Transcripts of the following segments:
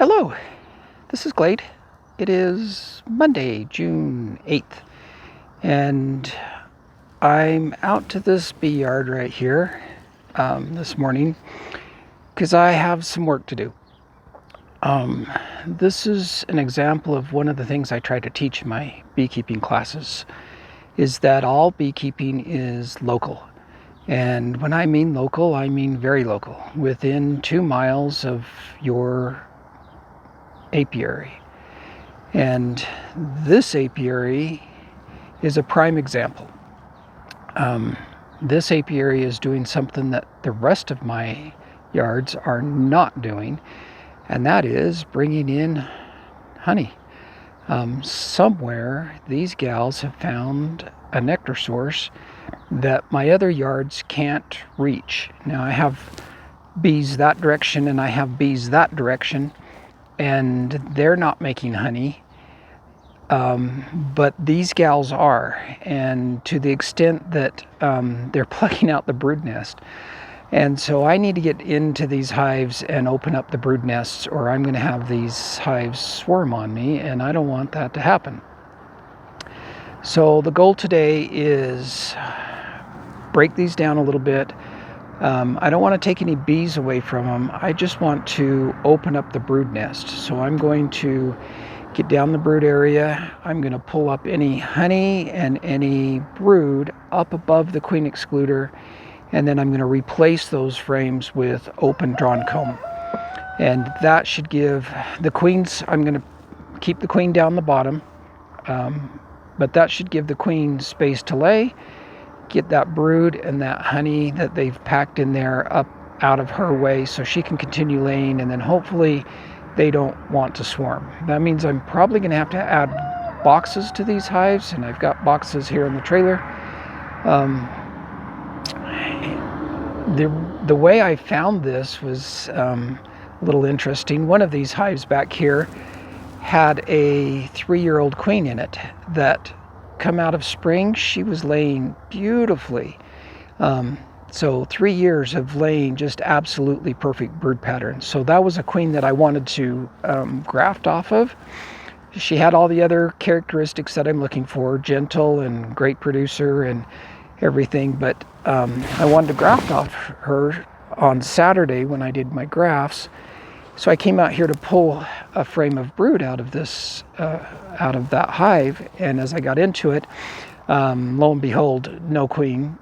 Hello, this is Glade. It is Monday, June 8th, and I'm out to this bee yard right here this morning because I have some work to do. This is an example of one of the things I try to teach in my beekeeping classes, is that all beekeeping is local. And when I mean local, I mean very local, within 2 miles of your apiary. And this apiary is a prime example. This apiary is doing something that the rest of my yards are not doing, and that is bringing in honey. Somewhere these gals have found a nectar source that my other yards can't reach. Now I have bees that direction and I have bees that direction, and they're not making honey, but these gals are, and to the extent that they're plucking out the brood nest. And so I need to get into these hives and open up the brood nests, or I'm going to have these hives swarm on me, and I don't want that to happen. So the goal today is break these down a little bit. I don't want to take any bees away from them. I just want to open up the brood nest. So I'm going to get down the brood area. I'm going to pull up any honey and any brood up above the queen excluder, and then I'm going to replace those frames with open drawn comb. And that should give the queens, I'm going to keep the queen down the bottom, but that should give the queen space to lay, get that brood and that honey that they've packed in there up out of her way so she can continue laying, and then hopefully they don't want to swarm. That means I'm probably going to have to add boxes to these hives, and I've got boxes here in the trailer. The way I found this was a little interesting. One of these hives back here had a 3-year-old queen in it that come out of spring. She was laying beautifully. So 3 years of laying just absolutely perfect brood pattern. So that was a queen that I wanted to graft off of. She had all the other characteristics that I'm looking for, gentle and great producer and everything, but I wanted to graft off her on Saturday when I did my grafts. So I came out here to pull a frame of brood out of this, out of that hive, and as I got into it, lo and behold, no queen,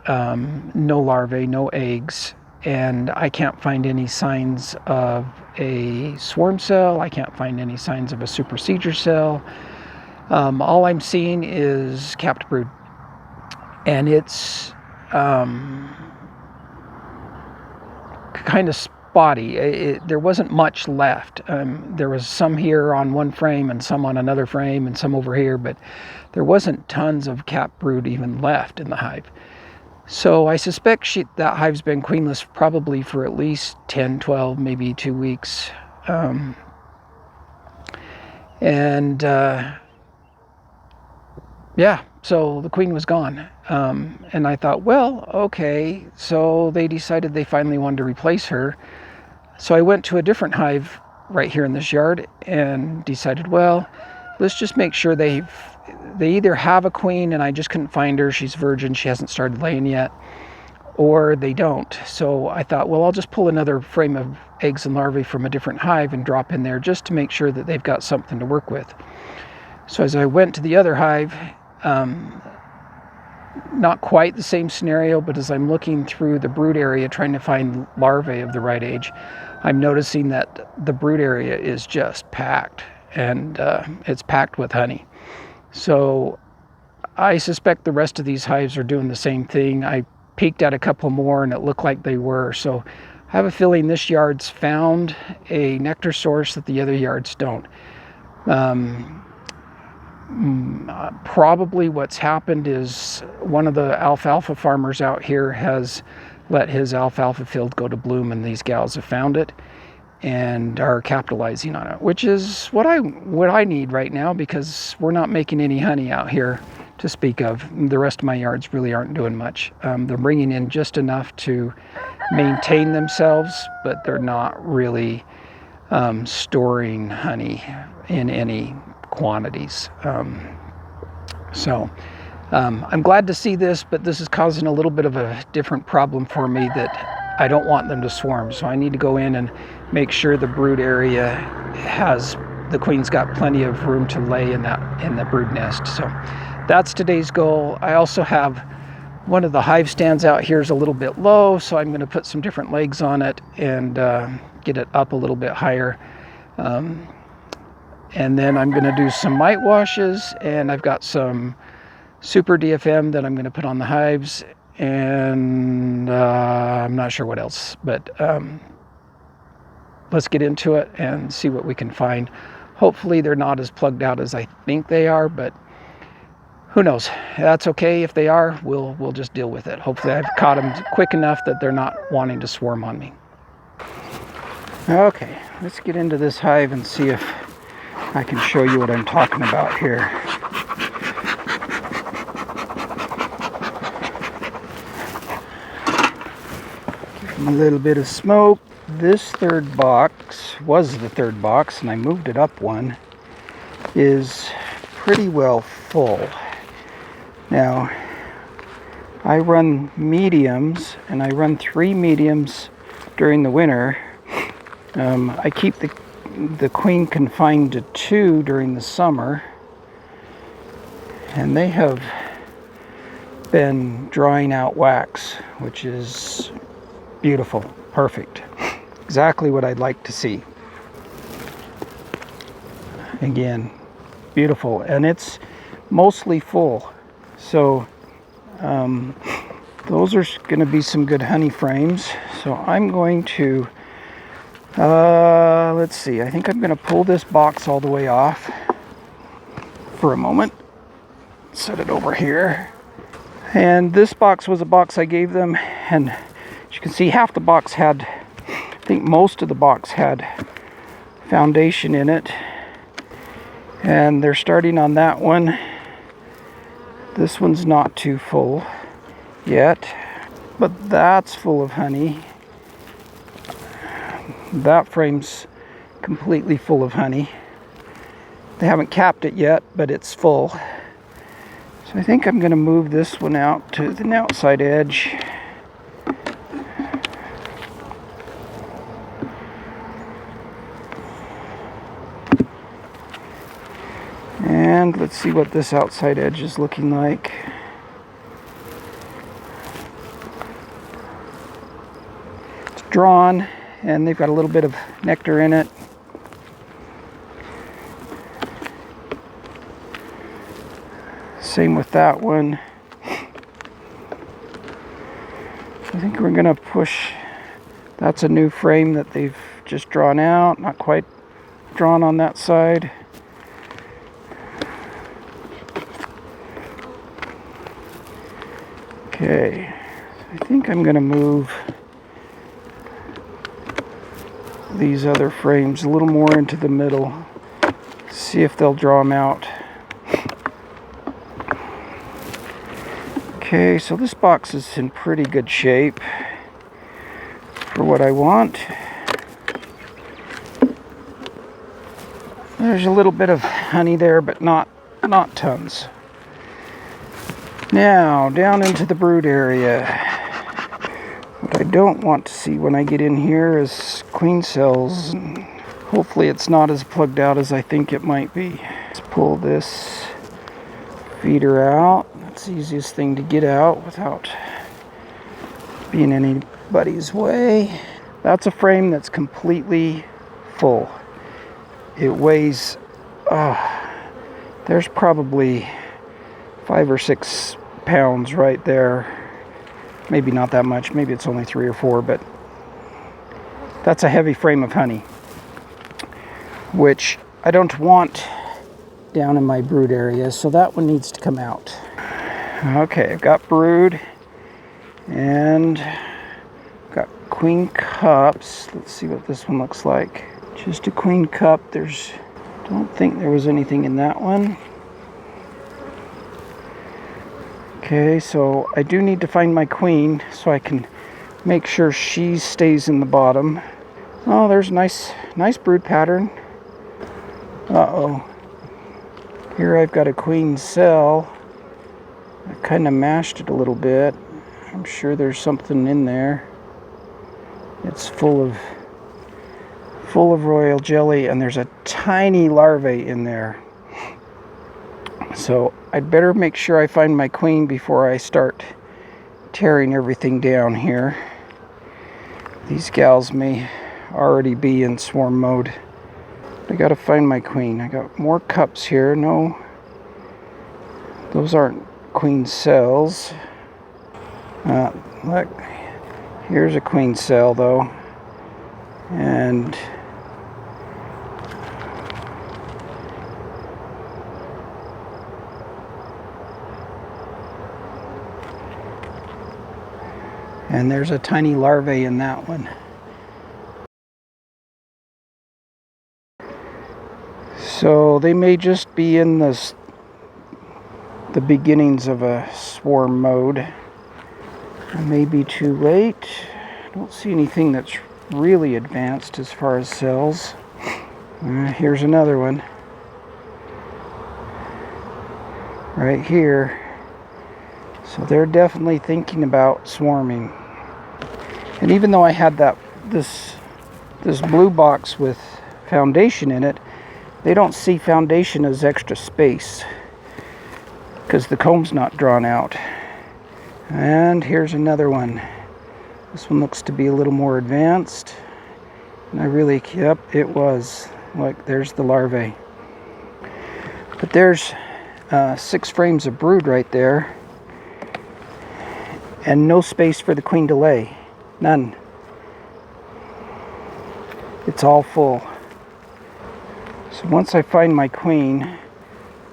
no larvae, no eggs, and I can't find any signs of a swarm cell. I can't find any signs of a supersedure cell. All I'm seeing is capped brood, and it's kind of spotty. There wasn't much left. There was some here on one frame and some on another frame and some over here, but there wasn't tons of capped brood even left in the hive. So I suspect that hive's been queenless probably for at least 10, 12, maybe 2 weeks. Yeah, so the queen was gone. And I thought, well, okay, so they decided they finally wanted to replace her. So I went to a different hive right here in this yard and decided, well, let's just make sure they either have a queen and I just couldn't find her, she's virgin, she hasn't started laying yet, or they don't. So I thought, well, I'll just pull another frame of eggs and larvae from a different hive and drop in there just to make sure that they've got something to work with. So as I went to the other hive, not quite the same scenario, but as I'm looking through the brood area trying to find larvae of the right age, I'm noticing that the brood area is just packed, and it's packed with honey. So I suspect the rest of these hives are doing the same thing. I peeked at a couple more and it looked like they were. So I have a feeling this yard's found a nectar source that the other yards don't. Probably what's happened is one of the alfalfa farmers out here has let his alfalfa field go to bloom, and these gals have found it and are capitalizing on it, which is what I need right now, because we're not making any honey out here to speak of. The rest of my yards really aren't doing much. They're bringing in just enough to maintain themselves, but they're not really storing honey in any quantities. I'm glad to see this, but this is causing a little bit of a different problem for me, that I don't want them to swarm. So I need to go in and make sure the brood area the queen's got plenty of room to lay in the brood nest. So that's today's goal. I also have one of the hive stands out here is a little bit low, so I'm going to put some different legs on it and get it up a little bit higher. And then I'm going to do some mite washes, and I've got some super DFM that I'm going to put on the hives, and I'm not sure what else, but let's get into it and see what we can find. Hopefully they're not as plugged out as I think they are, but who knows? That's okay. If they are, we'll just deal with it. Hopefully I've caught them quick enough that they're not wanting to swarm on me. Okay, let's get into this hive and see if I can show you what I'm talking about here. Give them a little bit of smoke. This third box was the third box, and I moved it up one, is pretty well full. Now, I run mediums, and I run 3 mediums during the winter. I keep the queen confined to 2 during the summer, and they have been drawing out wax, which is beautiful, perfect, exactly what I'd like to see. Again, beautiful, and it's mostly full. So those are going to be some good honey frames. So I'm going to, let's see, I think I'm going to pull this box all the way off for a moment. Set it over here. And this box was a box I gave them, and as you can see, half the box had, I think most of the box had foundation in it. And they're starting on that one. This one's not too full yet, but that's full of honey. That frame's completely full of honey. They haven't capped it yet, but it's full. So I think I'm going to move this one out to the outside edge. And let's see what this outside edge is looking like. It's drawn, and they've got a little bit of nectar in it. Same with that one. I think we're going to push. That's a new frame that they've just drawn out, not quite drawn on that side. Okay, I think I'm going to move these other frames a little more into the middle, see if they'll draw them out. Okay, so this box is in pretty good shape for what I want. There's a little bit of honey there, but not tons. Now, down into the brood area. What I don't want to see when I get in here is queen cells. And hopefully it's not as plugged out as I think it might be. Let's pull this feeder out. That's the easiest thing to get out without being anybody's way. That's a frame that's completely full. It weighs, there's probably 5 or 6 pounds right there. Maybe not that much, maybe it's only 3 or 4, but that's a heavy frame of honey, which I don't want down in my brood area, so that one needs to come out. Okay, I've got brood and got queen cups. Let's see what this one looks like. Just a queen cup. Don't think there was anything in that one. Okay, so I do need to find my queen so I can make sure she stays in the bottom. Oh, there's a nice brood pattern. Uh-oh. Here I've got a queen cell. I kind of mashed it a little bit. I'm sure there's something in there. It's full of royal jelly, and there's a tiny larvae in there. So I'd better make sure I find my queen before I start tearing everything down here. These gals may already be in swarm mode. I gotta find my queen. I got more cups here. No, those aren't queen cells. Look, here's a queen cell though. And there's a tiny larvae in that one. So they may just be in the beginnings of a swarm mode. It may be too late. I don't see anything that's really advanced as far as cells. Here's another one. Right here. So they're definitely thinking about swarming. And even though I had this blue box with foundation in it, they don't see foundation as extra space because the comb's not drawn out. And here's another one. This one looks to be a little more advanced. And yep, it was. Look, there's the larvae. But there's 6 frames of brood right there. And no space for the queen to lay. None. It's all full. So once I find my queen,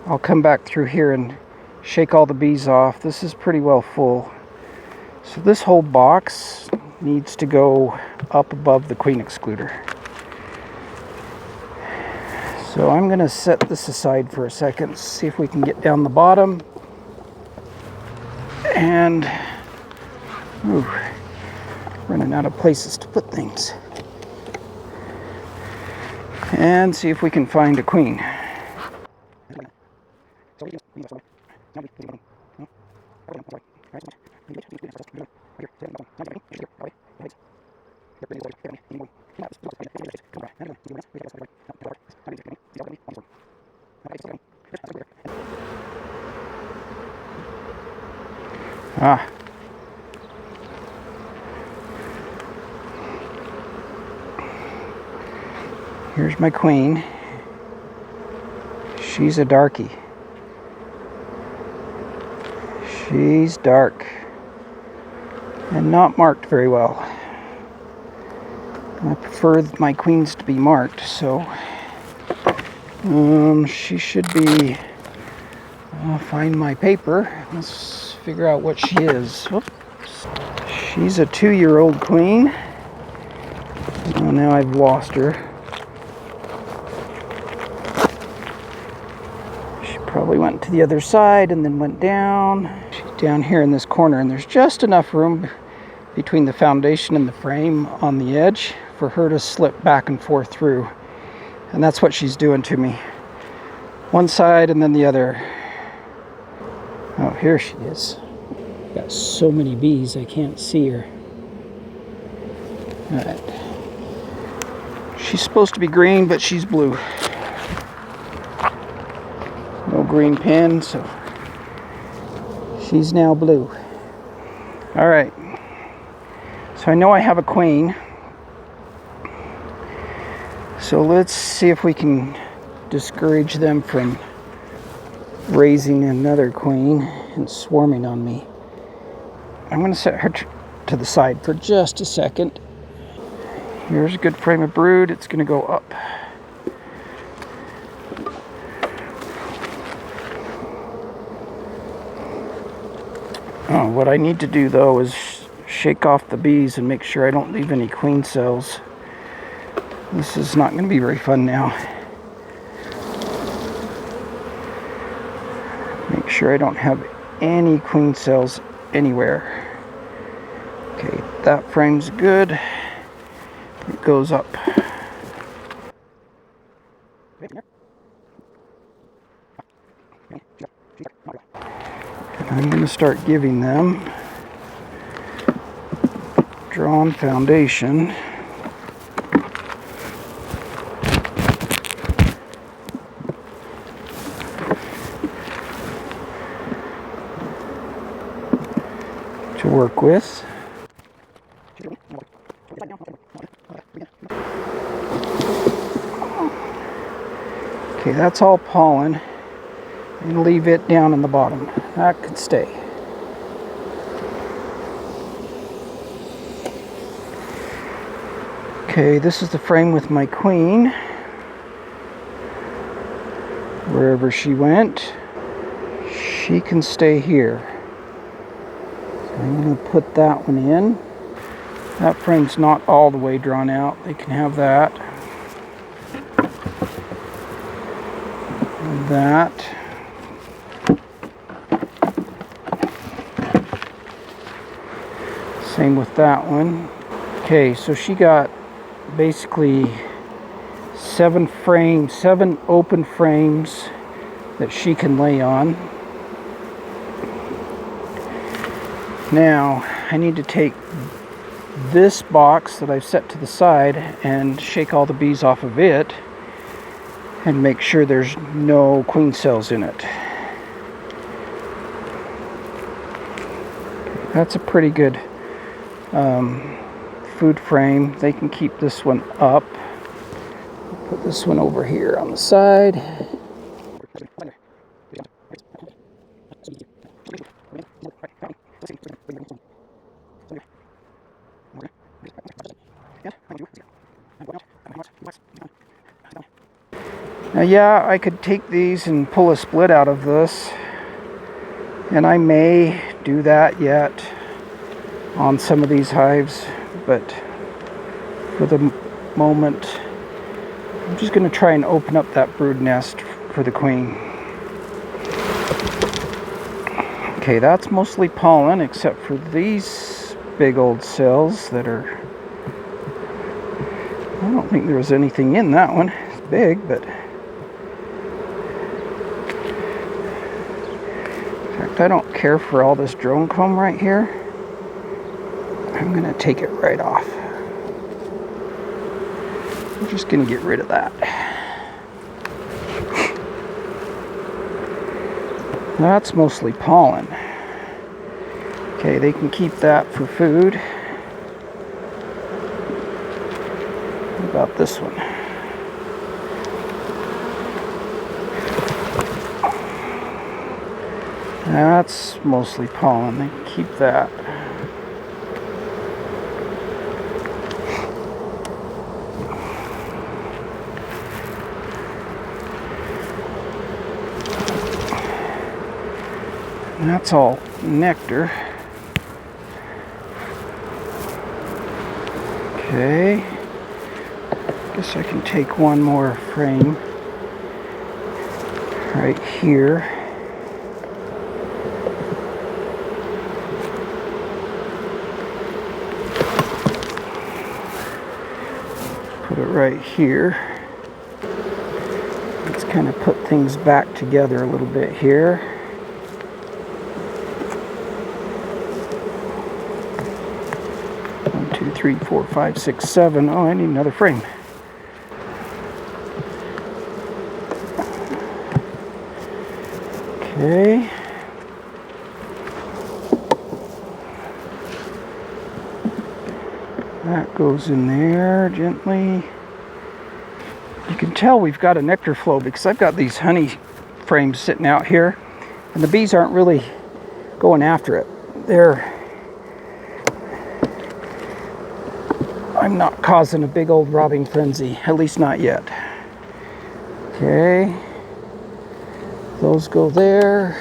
I'll come back through here and shake all the bees off. This is pretty well full. So this whole box needs to go up above the queen excluder. So I'm going to set this aside for a second, see if we can get down the bottom. And running out of places to put things. And see if we can find a queen. Ah. Here's my queen. She's a darkie. She's dark and not marked very well. I prefer my queens to be marked, so she should be. I'll find my paper. Let's figure out what she is. Whoops. She's a 2-year-old queen. Oh, now I've lost her. She probably went to the other side and then went down. She's down here in this corner, and there's just enough room between the foundation and the frame on the edge for her to slip back and forth through. And that's what she's doing to me. One side and then the other. Oh, here she is. Got so many bees I can't see her. Alright. She's supposed to be green, but she's blue. No green pin, so she's now blue. Alright. So I know I have a queen. So let's see if we can discourage them from raising another queen and swarming on me. I'm going to set her to the side for just a second. Here's a good frame of brood. It's going to go up. Oh, what I need to do though is shake off the bees and make sure I don't leave any queen cells. This is not going to be very fun now. Make sure I don't have any queen cells anywhere. Okay, that frame's good. it goes up. And I'm going to start giving them drawn foundation. To work with. Okay, that's all pollen. And leave it down in the bottom. That could stay. Okay, this is the frame with my queen. Wherever she went, she can stay here. So I'm going to put that one in. That frame's not all the way drawn out. They can have that. And that. Same with that one. Okay, so she got basically 7 open frames that she can lay on. Now, I need to take this box that I've set to the side and shake all the bees off of it and make sure there's no queen cells in it. That's a pretty good food frame. They can keep this one up. Put this one over here on the side. Now, yeah, I could take these and pull a split out of this, and I may do that yet on some of these hives, but for the moment, I'm just going to try and open up that brood nest for the queen. Okay, that's mostly pollen, except for these big old cells that are... I don't think there was anything in that one. It's big, but... In fact, I don't care for all this drone comb right here. I'm going to take it right off. I'm just going to get rid of that. That's mostly pollen. Okay, they can keep that for food. What about this one? That's mostly pollen. They can keep that. And that's all nectar. Okay. Guess I can take one more frame right here. Put it right here. Let's kind of put things back together a little bit here. One, two, three, 4, 5, 6, 7. Oh, I need another frame. Okay. That goes in there gently. You can tell we've got a nectar flow because I've got these honey frames sitting out here and the bees aren't really going after it. I'm not causing a big old robbing frenzy, at least not yet. Okay. Those go there.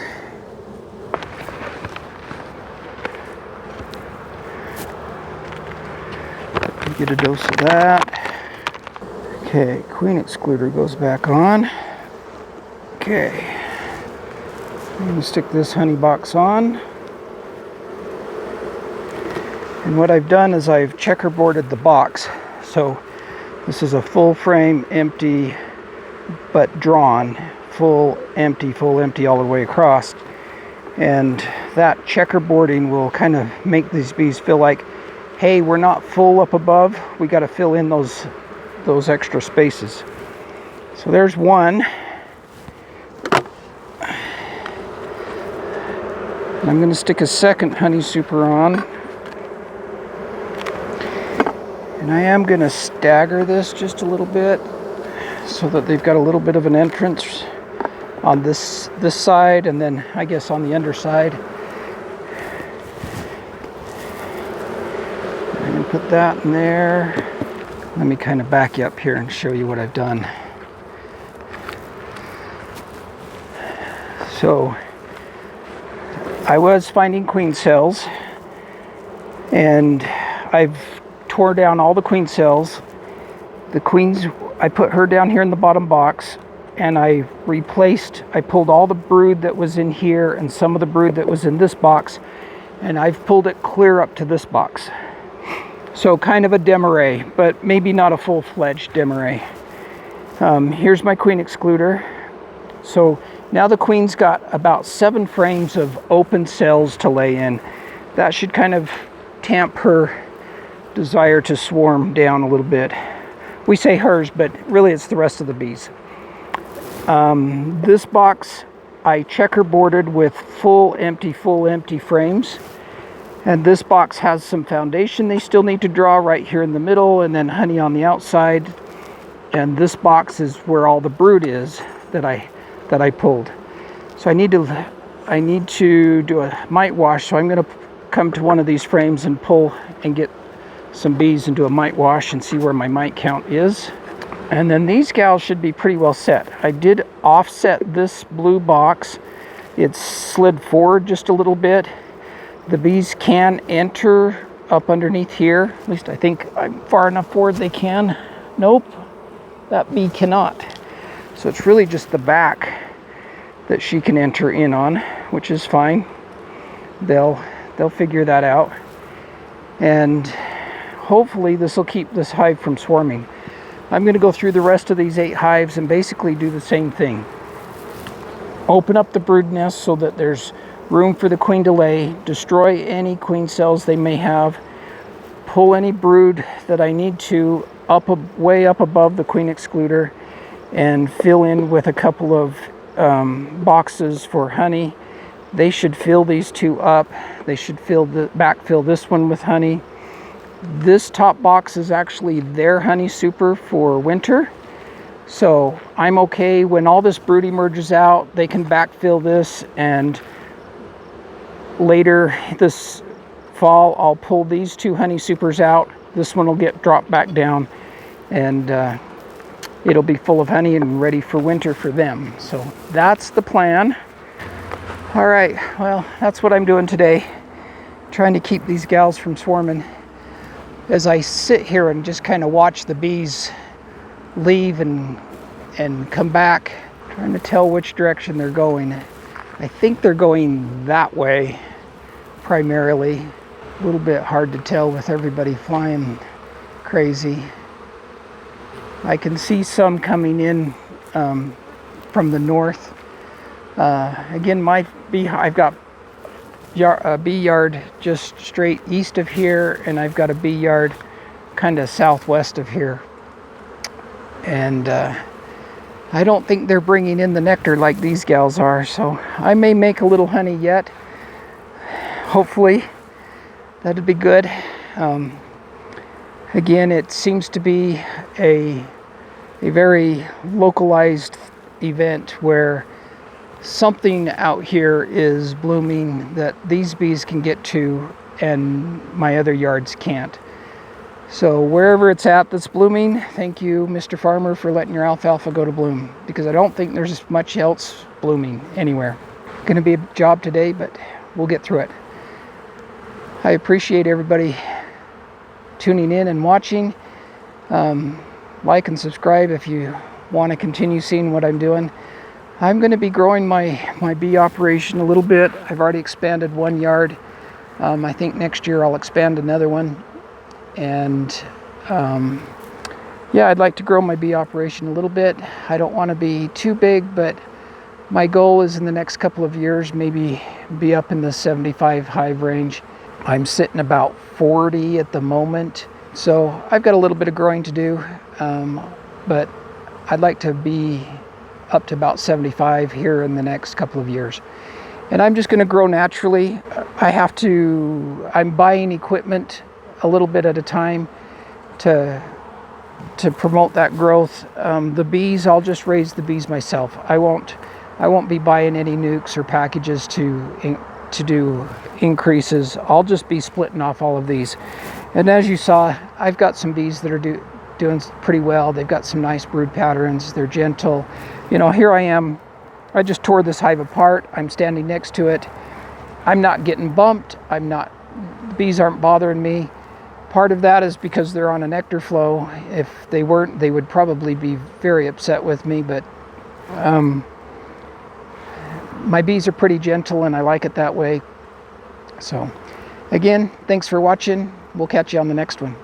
Get a dose of that. Okay, queen excluder goes back on. Okay. I'm going to stick this honey box on. And what I've done is I've checkerboarded the box So this is a full frame, empty, but drawn, full empty all the way across. And that checkerboarding will kind of make these bees feel like, hey, we're not full up above. We got to fill in those extra spaces. So there's one. I'm going to stick a second honey super on. And I am going to stagger this just a little bit so that they've got a little bit of an entrance on this side, and then I guess on the underside. I'm going to put that in there. Let me kind of back you up here and show you what I've done. So I was finding queen cells, and I've tore down all the queen cells. The queens, I put her down here in the bottom box, and I pulled all the brood that was in here and some of the brood that was in this box, and I've pulled it clear up to this box. So kind of a demarree, but maybe not a full-fledged demarree. Here's my queen excluder. So now the queen's got about 7 frames of open cells to lay in. That should kind of tamp her desire to swarm down a little bit. We say hers, but really it's the rest of the bees. This box I checkerboarded with full empty frames. And this box has some foundation they still need to draw right here in the middle, and then honey on the outside. And this box is where all the brood is that I pulled. So I need to do a mite wash. So I'm going to come to one of these frames and pull and get some bees and do a mite wash and see where my mite count is. And then these gals should be pretty well set. I did offset this blue box. It's slid forward just a little bit. The bees can enter up underneath here. At least I think I'm far enough forward they can. Nope, that bee cannot. So it's really just the back that she can enter in on, which is fine. They'll figure that out. And hopefully this will keep this hive from swarming. I'm going to go through the rest of these 8 hives and basically do the same thing. Open up the brood nest so that there's room for the queen to lay, destroy any queen cells they may have, pull any brood that I need to way up above the queen excluder, and fill in with a couple of boxes for honey. They should fill these 2 up. They should backfill this one with honey. This top box is actually their honey super for winter. So I'm okay when all this brood emerges out, they can backfill this, and later this fall I'll pull these 2 honey supers out. This one will get dropped back down, and it'll be full of honey and ready for winter for them. So that's the plan. All right, well, that's what I'm doing today, trying to keep these gals from swarming. As I sit here and just kind of watch the bees leave and come back, trying to tell which direction they're going. I think they're going that way primarily. A little bit hard to tell with everybody flying crazy. I can see some coming in from the north. Again, I've got a bee yard just straight east of here, and I've got a bee yard kind of southwest of here. And I don't think they're bringing in the nectar like these gals are, so I may make a little honey yet. Hopefully, that'd be good. Again, it seems to be a very localized event where something out here is blooming that these bees can get to and my other yards can't. So wherever it's at that's blooming, thank you, Mr. Farmer, for letting your alfalfa go to bloom, because I don't think there's much else blooming anywhere. Going to be a job today, but we'll get through it. I appreciate everybody tuning in and watching. Like and subscribe if you want to continue seeing what I'm doing. I'm going to be growing my bee operation a little bit. I've already expanded 1 yard. I think next year I'll expand another one. And yeah, I'd like to grow my bee operation a little bit. I don't want to be too big, but my goal is in the next couple of years, maybe be up in the 75 hive range. I'm sitting about 40 at the moment, so I've got a little bit of growing to do, but I'd like to be up to about 75 here in the next couple of years. And I'm just going to grow naturally. I'm buying equipment a little bit at a time to promote that growth. The bees, I'll just raise the bees myself. I won't be buying any nukes or packages to do increases. I'll just be splitting off all of these. And as you saw, I've got some bees that are doing pretty well. They've got some nice brood patterns. They're gentle. You know, here I am. I just tore this hive apart. I'm standing next to it. I'm not getting bumped. The bees aren't bothering me. Part of that is because they're on a nectar flow. If they weren't, they would probably be very upset with me, but my bees are pretty gentle and I like it that way. So again, thanks for watching. We'll catch you on the next one.